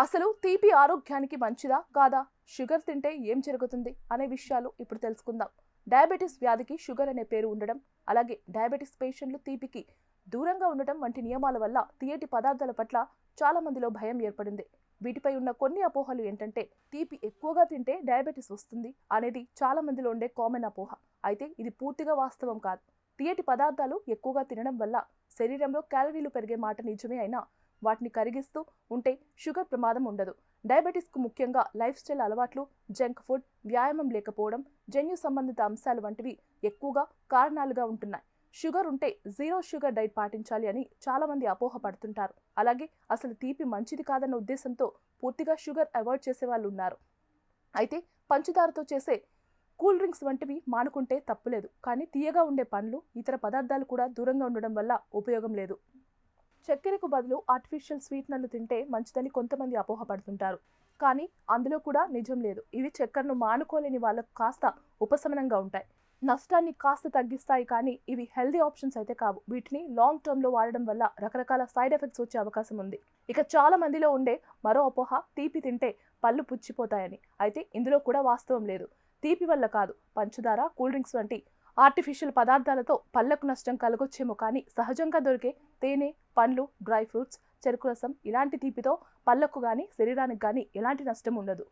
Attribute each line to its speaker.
Speaker 1: అసలు తీపి ఆరోగ్యానికి మంచిదా కాదా? షుగర్ తింటే ఏం జరుగుతుంది అనే విషయాలు ఇప్పుడు తెలుసుకుందాం. డయాబెటిస్ వ్యాధికి షుగర్ అనే పేరు ఉండడం, అలాగే డయాబెటిస్ పేషెంట్లు తీపికి దూరంగా ఉండటం వంటి నియమాల వల్ల తీయటి పదార్థాల పట్ల చాలా మందిలో భయం ఏర్పడింది. వీటిపై ఉన్న కొన్ని అపోహలు ఏంటంటే, తీపి ఎక్కువగా తింటే డయాబెటిస్ వస్తుంది అనేది చాలా మందిలో ఉండే కామన్ అపోహ. అయితే ఇది పూర్తిగా వాస్తవం కాదు. తీయటి పదార్థాలు ఎక్కువగా తినడం వల్ల శరీరంలో క్యాలరీలు పెరిగే మాట నిజమే అయినా వాటిని కరిగిస్తూ ఉంటే షుగర్ ప్రమాదం ఉండదు. డయాబెటిస్కు ముఖ్యంగా లైఫ్ స్టైల్ అలవాట్లు, జంక్ ఫుడ్, వ్యాయామం లేకపోవడం, జన్యు సంబంధిత అంశాలు వంటివి ఎక్కువగా కారణాలుగా ఉంటున్నాయి. షుగర్ ఉంటే జీరో షుగర్ డైట్ పాటించాలి అని చాలా మంది అపోహ పడుతుంటారు. అలాగే అసలు తీపి మంచిది కాదన్న ఉద్దేశంతో పూర్తిగా షుగర్ అవాయిడ్ చేసే వాళ్ళు ఉన్నారు. అయితే పంచదారతో చేసే కూల్ డ్రింక్స్ వంటివి మానుకుంటే తప్పులేదు. కానీ తీయగా ఉండే పండ్లు, ఇతర పదార్థాలు కూడా దూరంగా ఉండడం వల్ల ఉపయోగం లేదు. చక్కెరకు బదులు ఆర్టిఫిషియల్ స్వీట్నర్లు తింటే మంచిదని కొంతమంది అపోహపడుతుంటారు. కానీ అందులో కూడా నిజం లేదు. ఇవి చక్కెరను మానుకోలేని వాళ్ళకు కాస్త ఉపశమనంగా ఉంటాయి, నష్టాన్ని కాస్త తగ్గిస్తాయి. కానీ ఇవి హెల్దీ ఆప్షన్స్ అయితే కావు. వీటిని లాంగ్ టర్మ్లో వాడడం వల్ల రకరకాల సైడ్ ఎఫెక్ట్స్ వచ్చే అవకాశం ఉంది. ఇక చాలా మందిలో ఉండే మరో అపోహ, తీపి తింటే పళ్ళు పుచ్చిపోతాయని. అయితే ఇందులో కూడా వాస్తవం లేదు. తీపి వల్ల కాదు, పంచదార, కూల్ డ్రింక్స్ వంటి ఆర్టిఫిషియల్ పదార్థాలతో పళ్లకు నష్టం కలగొచ్చేమో కానీ సహజంగా దొరికే తేనె, పండ్లు, డ్రై ఫ్రూట్స్, చెరుకు రసం ఇలాంటి తీపితో పళ్లకు కానీ శరీరానికి కానీ ఎలాంటి నష్టం ఉండదు.